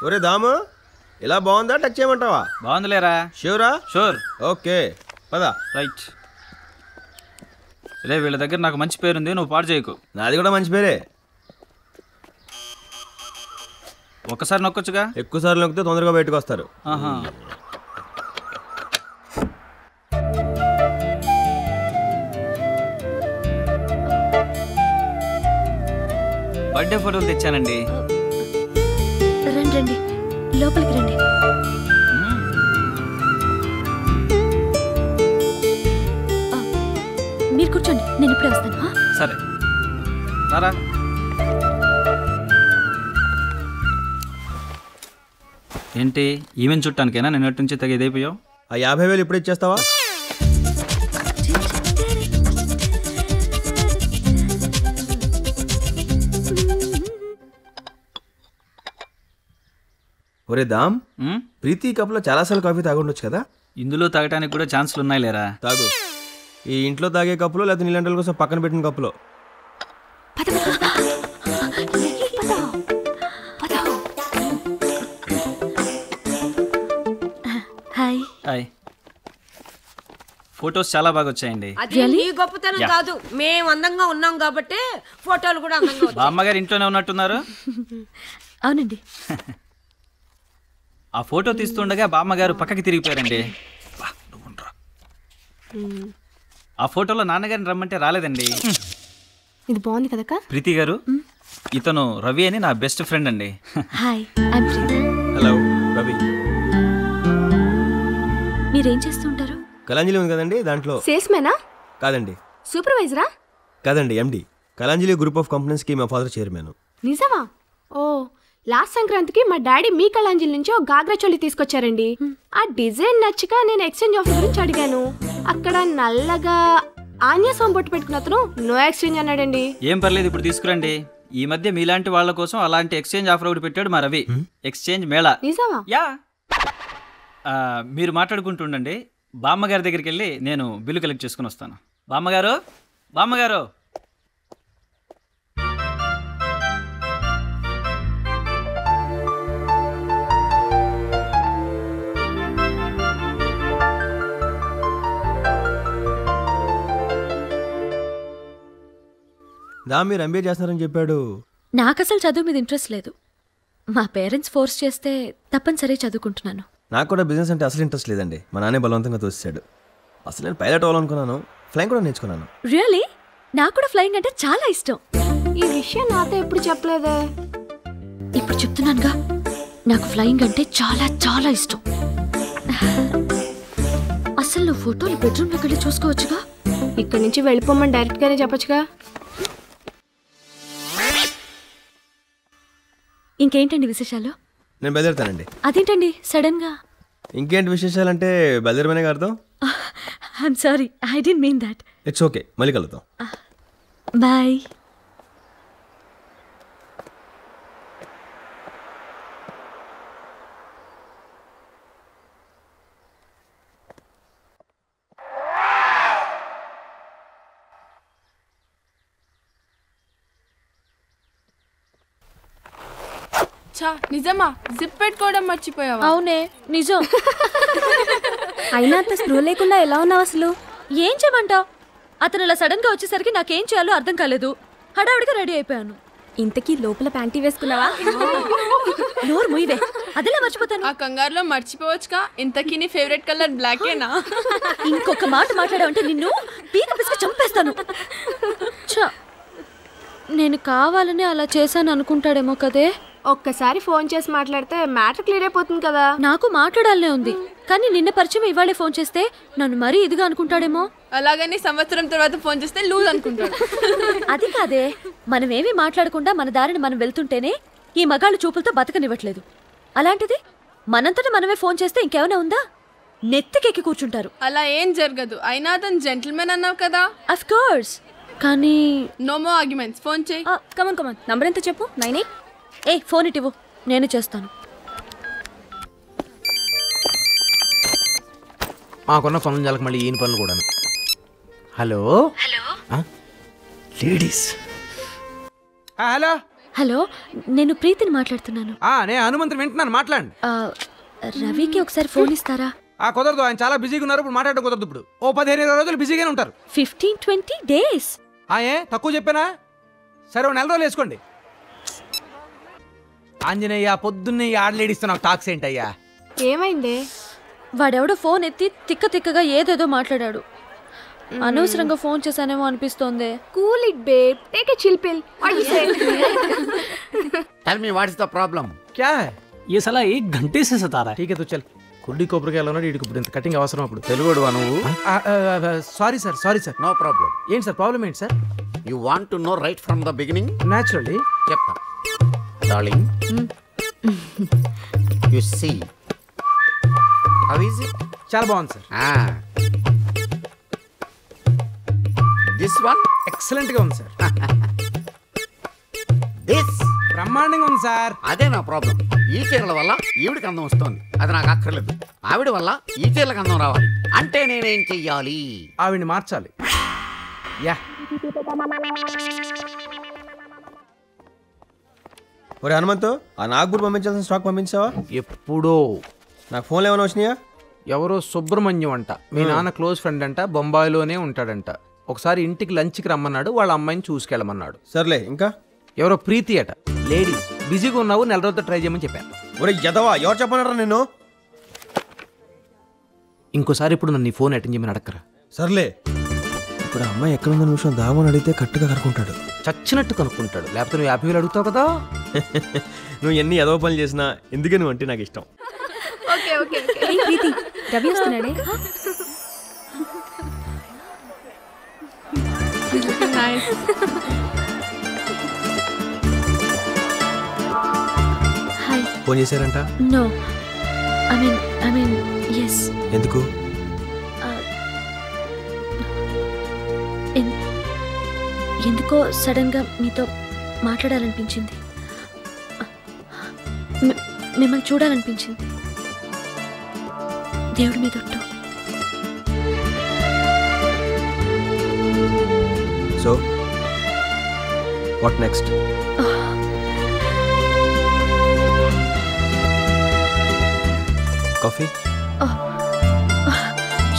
ఒరే దాము ఇలా బాగుందా టచ్ చేయమంటావా? బాగుందిలేరా. షూరా? షూర్. ఓకే పదా. రైట్. రే వీళ్ళ దగ్గర నాకు మంచి పేరుంది, నువ్వు పాడు చేయకు. నాది కూడా మంచి పేరే. ఒక్కసారి నొక్కొచ్చుగా. ఎక్కువసార్లు నొక్కితే తొందరగా బయటకు వస్తారు. ఆహా. బర్త్డే ఫోటోలు తెచ్చానండి. రండి రండి, లోపలికి రండి. మీరు కూర్చోండి, నేను ఇప్పుడే వస్తాను. సరే రారా. ఏంటి ఈవెంట్ చుట్టానికేనా నిన్నటి నుంచి తెగేదైపోయావు? ఆ 50,000 ఇప్పుడు ఇచ్చేస్తావా? ఒరే దామ్, ప్రీతి కప్లో చాలాసార్లు కాఫీ తాగుండొచ్చు కదా. ఇందులో తాగటానికి కూడా ఛాన్సులు ఉన్నాయి లేరా. తాగు. ఈ ఇంట్లో తాగే కప్పులో లేదా నీళ్ళంటల కోసం పక్కన పెట్టిన కప్పులో. హాయ్. హాయ్. ఫొటోస్ చాలా బాగా వచ్చాయండి. అది నీ గొప్పతనం కాదు, మేము అందంగా ఉన్నాం కాబట్టి ఫోటోలు కూడా అందంగా వచ్చాయి. బామ్మగారు ఇంట్లోనే ఉన్నట్టున్నారు. అవునండి. ఆ ఫోటో తీస్తుండగా బామ్మగారు పక్కకి తిరిగిపోయారండి. ఆ ఫోటోలో నాన్నగారిని రమ్మంటే రాలేదండి. ఇది బాగుంది కదా ప్రీతి గారు. ఇతను రవి అని నా బెస్ట్ ఫ్రెండ్ అండి. Hi, I'm Preethi. Hello Ravi. మీరేం చేస్తుంటారు? కళాంజలి ఉంది కదండి, దాంట్లో. సేల్స్ మేనా? కాదండి. సూపర్వైజరా? కాదండి, ఎండి. కళాంజలి గ్రూప్ ఆఫ్ కంపెనీస్కి మా ఫాదర్ చైర్మన్. నిజమా? ఓ, లాస్ట్ సంక్రాంతికి మా డాడీ మీ కళాంజలి నుంచి ఒక గాగ్రా చోళీ తీసుకొచ్చారండి. ఆ డిజైన్ నచ్చక నేను ఎక్స్చేంజ్ ఆఫర్ గురించి అడిగాను. అక్కడ నల్లగా ఆన్యస్వామి బొట్టు పెట్టుకున్న అతను నో ఎక్స్చేంజ్ అన్నాడండి. ఏం పర్లేదు, ఇప్పుడు తీసుకురండి. ఈ మధ్య మీలాంటి వాళ్ళ కోసం అలాంటి ఎక్స్చేంజ్ ఆఫర్ ఒకటి పెట్టాడు మా రవి. ఎక్స్చేంజ్ మేళా. నిజమా? యా. మీరు మాట్లాడుకుంటుండండి. బామ్మగారి దగ్గరికి వెళ్ళి నేను బిల్లు కలెక్ట్ చేసుకుని వస్తాను. బామ్మగారు, బామ్మగారు. దా మీరు ఎంబీఏ చేస్తున్నారని చెప్పాడు. నాకు అసలు చదువు మీద ఇంట్రెస్ట్ లేదు. మా పేరెంట్స్ ఫోర్స్ చేస్తే తప్పనిసరి చదువుకుంటున్నాను. నాకు కూడా బిజినెస్ అంటే అసలు ఇంట్రెస్ట్ లేదండి. మా నాన్నే బలవంతంగా తోసాడు. అసలు నేను పైలట్ అవ్వాలనుకున్నాను, ఫ్లైంగ్ కూడా నేర్చుకున్నాను. రియలీ? నాకు కూడా ఫ్లైయింగ్ అంటే చాలా ఇష్టం. ఈ విషయం నాతో ఎప్పుడు చెప్పలేదే. ఇప్పుడు చెప్తున్నానుగా, నాకు ఫ్లైయింగ్ అంటే చాలా చాలా ఇష్టం. అసలు నువ్వు ఫోటోలు బెడ్రూమ్లోకి వెళ్ళి చూసుకోవచ్చుగా. ఇక్కడి నుంచి వెళ్ళిపోమని డైరెక్ట్గానే చెప్పొచ్చుగా. ఇంకేంటండి విశేషాలు? నేను బెదరుతానండి. అదేంటండి సడన్ గా? ఇంకేంటి విశేషాలంటే బెదరమనే అర్థం. I'm sorry, I didn't mean that. It's okay, మళ్ళీ కలుద్దాం. బాయ్. నిజమా? జిప్ పెట్టుకోవడం మర్చిపోయావా? అవునే నిజం. అయినా అంత స్ప్రూ లేకుండా ఎలా ఉన్నావు అసలు? ఏం చేయమంటావు? అతను అలా సడన్ గా వచ్చేసరికి నాకేం చేయాలో అర్థం కాలేదు. హడావుడిగా రెడీ అయిపోయాను. ఇంతకీ లోపల ప్యాంటీ వేసుకున్నావా? నోరు ముయ్యవే, అదేలా మర్చిపోతాను. ఆ కంగారులో మర్చిపోవచ్చుగా. ఇంతకీ నీ ఫేవరెట్ కలర్ బ్లాకేనా? ఇంకొక మాట మాట్లాడావంటే నిన్ను పీక పిసికి చంపేస్తాను. నేను కావాలని అలా చేశాను అనుకుంటాడేమో కదే. ఒక్కసారి ఫోన్ చేసి మాట్లాడితే మ్యాటర్ క్లియర్ అయిపోతుంది కదా. నాకు మాట్లాడాలనే ఉంది, కానీ నిన్న పరిచయం ఇవాళే ఫోన్ చేస్తే నన్ను మరీ ఇదిగా అనుకుంటాడేమో. అలాగని సంవత్సరం తర్వాత ఫోన్ చేస్తే లూజ్ అనుకుంటాడు. అది కాదే, మనమేమీ మాట్లాడకుండా మన దారిని మనం వెళ్తుంటేనే ఈ మగాళ్ళు చూపులతో బతకనివ్వట్లేదు. అలాంటిది మనంతట మనమే ఫోన్ చేస్తే ఇంకేమైనా ఉందా? నెత్తికెక్కి కూర్చుంటారు. అలా ఏం జరగదు. అయినా అతను జెంటిల్మెన్ అన్నావు కదా. అఫ్ కోర్స్, కానీ నో మోర్ ఆర్గ్యుమెంట్స్. ఫోన్ చేయి. Come on come on. నంబర్ ఎంత చెప్పు. 98. ఫోన్ ఇవ్వు, నేను చేస్తాను. మాకున్న పనులు చాలకు మళ్ళీ ఈయన పనులు కూడాను. Hello hello ladies. Hello hello, నేను ప్రీతిని మాట్లాడుతున్నాను. నేను హనుమంతుని వింటున్నాను, మాట్లాడండి. రవికి ఒకసారి ఫోన్ ఇస్తారా? కుదరదు, ఆయన చాలా బిజీగా ఉన్నారు, ఇప్పుడు మాట్లాడడం కుదరదు. ఇప్పుడు ఓ 15-20 రోజులు బిజీగానే ఉంటారు. 15-20 days. తక్కువ చెప్పానా? సరే, 1 నెల రోజులు వేసుకోండి. ఆంజనేయ, పొద్దున్నే ఆడలేడిస్తా నాకు టాక్స్ ఏంటయ్యా? ఏమైంది? వాడెవడో ఫోన్ ఎత్తి తిక్కగా ఏదేదో మాట్లాడాడు. అనవసరంగా ఫోన్ చేశానేమో అనిపిస్తోంది. Cool it babe, take a chill pill. What you say? Tell me what is the problem? क्या है ये साला 1 घंटे से सता रहा है. ठीक है तो चल. కుడ్డి కొబ్బరికాయలు ఉన్నాడు, వీడికి ఇప్పుడు ఇంత కటింగ్ అవసరం. అప్పుడు తెలుగుడువా నువ్వు? Sorry sir. No problem. ఏంటి సార్ ప్రాబ్లం ఏంటి sir? You want to know right from the beginning? Naturally చెప్తా. Darling, you see, how is it? చాలా బాగుంది సార్. This one? ఎక్సలెంట్ గా ఉంది సార్. This? బ్రహ్మాండంగా ఉంది సార్. అదే నా ప్రాబ్లం. ఈ చీరల వల్ల ఈవిడికి అందం వస్తుంది, అది నాకు అక్కర్లేదు. ఆవిడ వల్ల ఈ చీరలకు అందం రావాలి అంటే నేనేం చెయ్యాలి? ఆవిడ్ని మార్చాలి. యా. ఒరే హనుమంతు, ఆ నాగపూర్ పంపించాల్సిన స్టాక్ పంపించావా? ఎప్పుడో. నాకు ఫోన్లు ఏమైనా వచ్చినాయా? ఎవరో సుబ్రహ్మణ్యం అంట, మీ నాన్న క్లోజ్ ఫ్రెండ్ అంట, బొంబాయిలోనే ఉంటాడంట. ఒకసారి ఇంటికి లంచ్కి రమ్మన్నాడు, వాళ్ళ అమ్మాయిని చూసుకెళ్ళమన్నాడు. సర్లే, ఇంకా ఎవరో ప్రీతి అట, లేడీస్. బిజీగా ఉన్నావు, 1 నెల రోజులతో ట్రై చేయమని చెప్పాను. ఒరే యదవా, ఎవరు చెప్పన్నారా నిన్ను? ఇంకోసారి ఇప్పుడు నన్ను ఫోన్ అటెండ్ చేయమని అడక్కరా. సర్లే, ఇప్పుడు ఆ అమ్మాయి ఎక్కడ ఉందని విషయం దామని అడిగితే కట్టుగా కనుక్కుంటాడు. చచ్చినట్టు కనుక్కుంటాడు, లేకపోతే నువ్వు 50,000 అడుగుతావు కదా. నువ్వు ఎన్ని ఎదవ పనులు చేసినా ఎందుకే నువ్వు అంటే నాకు ఇష్టం. Okay okay. ప్రీతి, రవి వస్తున్నాడే. నైస్. హాయ్. ఫోన్ చేశారంట? No, I mean yes. ఎందుకు? ఎందుకో సడన్ గా మీతో మాట్లాడాలనిపించింది, మిమ్మల్ని చూడాలనిపించింది. దేవుడి మీద ఒట్టు. So what next? Coffee?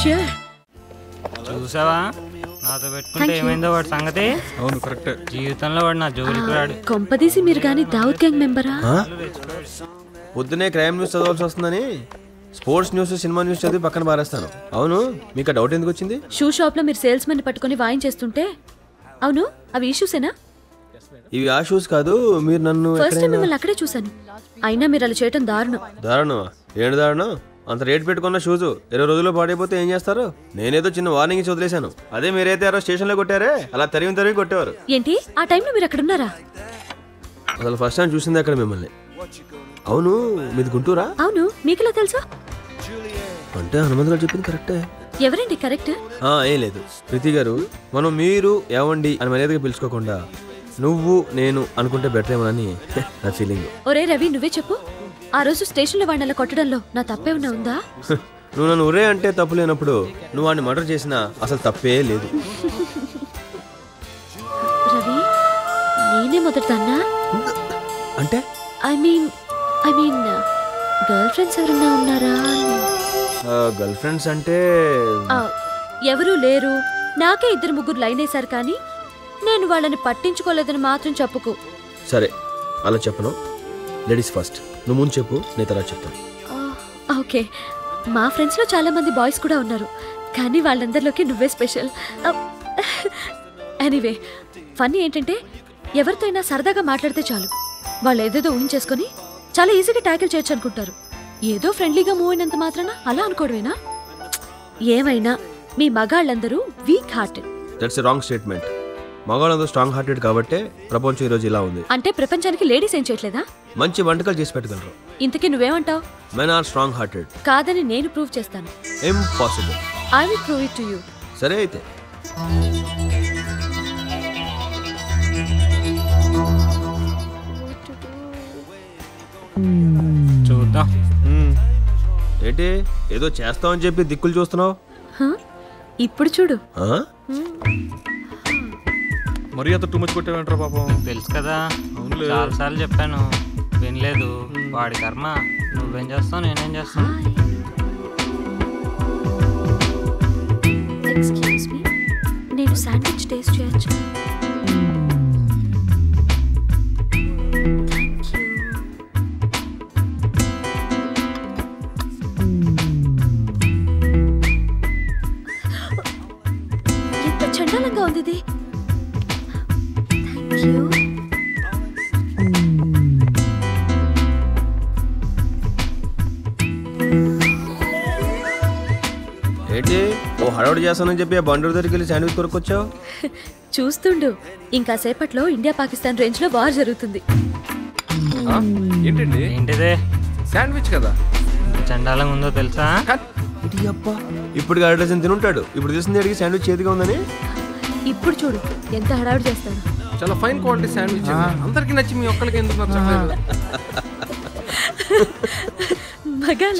Sure. చూసావా, నాతో పెట్టుకుంటే ఏమైందో వాడి సంగతి. అవును, కరెక్ట్. జీవితంలో వాడు నా జోలికి రాడు. కొంపదీసి మీరు కానీ దావుద్ గ్యాంగ్ మెంబరా? పొద్దునే క్రైమ్ న్యూస్ చదవాల్సి వస్తుందని స్పోర్ట్స్ న్యూస్, సినిమా న్యూస్ చదివి పక్కన పారేస్తాను. అవును, మీకు ఆ డౌట్ ఎందుకు వచ్చింది? షూ షాప్ లో మీరు సేల్స్ మెన్ పట్టుకొని వాయించేస్తుంటే. అవును, అవి ఈ షూసేనా? ఇవి ఆ షూస్ కాదు. మీరు నన్ను ఫస్ట్ టైం మిమ్మల్ని అక్కడే చూసాను. అయినా మీరు అలా చేయటం దారుణం. దారుణమా? ఏంటి దారుణం? అంత రేట్ పెట్టుకున్న షూస్ 20 రోజుల్లో పాడైపోతే ఏం చేస్తారు? నేనేదో చిన్న వార్నింగ్ ఇచ్చి వదిలేశాను. అదే మీరైతే ఎవరో స్టేషన్లో కొట్టారే, అలా తరిగి కొట్టేవారు. ఏంటి, ఆ టైంలో మీరు అక్కడ ఉన్నారా? అసలు ఫస్ట్ టైం చూసింది అక్కడ మిమ్మల్ని. అవును, మీది గుంటూరా? అవును, మీకెలా తెలుసా? అంటే హనుమంత్ గారు చెప్పింది కరెక్టే. ఎవరండి కరెక్ట్? ఏం లేదు ప్రీతి గారు, మనం మీరు ఏవండి అని మర్యాదగా పిలుచుకోకుండా నువ్వు నేను అనుకుంటే బెటర్ ఏమోనని నా ఫీలింగ్. ఒరే రవి, నువ్వే చెప్పు, ఆ రోజు స్టేషన్లో వాడిని అలా కొట్టడంలో నా తప్పేమన్నా ఉందా? నువ్వు నన్ను ఒరే అంటే తప్పు లేనప్పుడు నువ్వు వాడిని మర్డర్ చేసినా అసలు తప్పే లేదు. రవి, నేనే మొదటిదాన్నా? అంటే ఐ మీన్ గర్ల్ ఫ్రెండ్స్ ఎవరన్నా ఉన్నారా? గర్ల్ ఫ్రెండ్స్ అంటే ఎవరూ లేరు. నాకే 2-3 లైన్ వేశారు, కానీ నేను వాళ్ళని పట్టించుకోలేదని మాత్రం చెప్పుకో. సరే, అలా చెప్పను. Ladies first. నువ్వు ముందు చెప్పు, నేను తర్వాత చెప్తాను. ఓకే, మా ఫ్రెండ్స్లో చాలా మంది బాయ్స్ కూడా ఉన్నారు, కానీ వాళ్ళందరిలోకి నువ్వే స్పెషల్. ఎనీవే, ఫన్నీ ఏంటంటే ఎవరితో అయినా సరదాగా మాట్లాడితే చాలు, వాళ్ళు ఏదేదో ఊహించేసుకొని చాలా ఈజీగా ట్యాకిల్ చేయొచ్చు అనుకుంటారు. ఏదో ఫ్రెండ్లీగా మూవ్ అయినంత మాత్రాన అలా అనుకోవడమేనా? ఏమైనా మీ మగాళ్ళందరూ weak hearted. That's a wrong statement. మగాళ్ళందరూ స్ట్రాంగ్ హార్టెడ్ కాబట్టే ప్రపంచం ఈరోజు ఇలా ఉంది. అంటే ప్రపంచానికి లేడీస్ ఏం చేయట్లేదా? మంచి వంటకాలు చేసి పెట్టగలరు. ఇంతకీ నువ్వేమంటావు? Men are strong hearted. కాదని నేను ప్రూవ్ చేస్తాను. Impossible. I will prove it to you. సరే అయితే. చూద్దాం. ఏంటి ఏదో చేస్తామని చెప్పి దిక్కులు చూస్తున్నావు? ఇప్పుడు చూడు. మరీ అంత టూ మచ్ కొట్టేవంటారా పాపం? తెలుసు కదా, చాలాసార్లు చెప్పాను వినలేదు. వాడి కర్మ. నువ్వేం చేస్తావు, నేనేం చేస్తాను. ఎక్స్క్యూజ్ మీ, నేను శాండ్విచ్ టేస్ట్ చేయొచ్చు? ఎంత చండాలంగా ఉంది ఇది. Thank you. ఏంటి ఓ హడావుడి చేస్తానని చెప్పి ఆ బండూరు దగ్గరికి వెళ్ళి శాండ్విచ్ కొనుక్కొచ్చావు? చూస్తుండు, ఇంకా సేపట్లో ఇండియా పాకిస్తాన్ రేంజ్ లో వార్ జరుగుతుంది. ఏంటండి? ఏంటిదే? శాండ్విచ్ కదా. చండాలంగా ఉందో తెలుసా? ఇప్పుడు అడ్రస్ తినుంటాడు. ఇప్పుడు తీసింది అడిగి శాండ్విచ్ చేతిగా ఉందని. ఇప్పుడు చూడు ఎంత హడావుడి చేస్తాను. చాలా ఫైన్ క్వాలిటీ శాండ్విచ్. అందరికి నచ్చి మీ ఒక్కరికి ఎందుకు నచ్చలేదు? మగాళ్ళ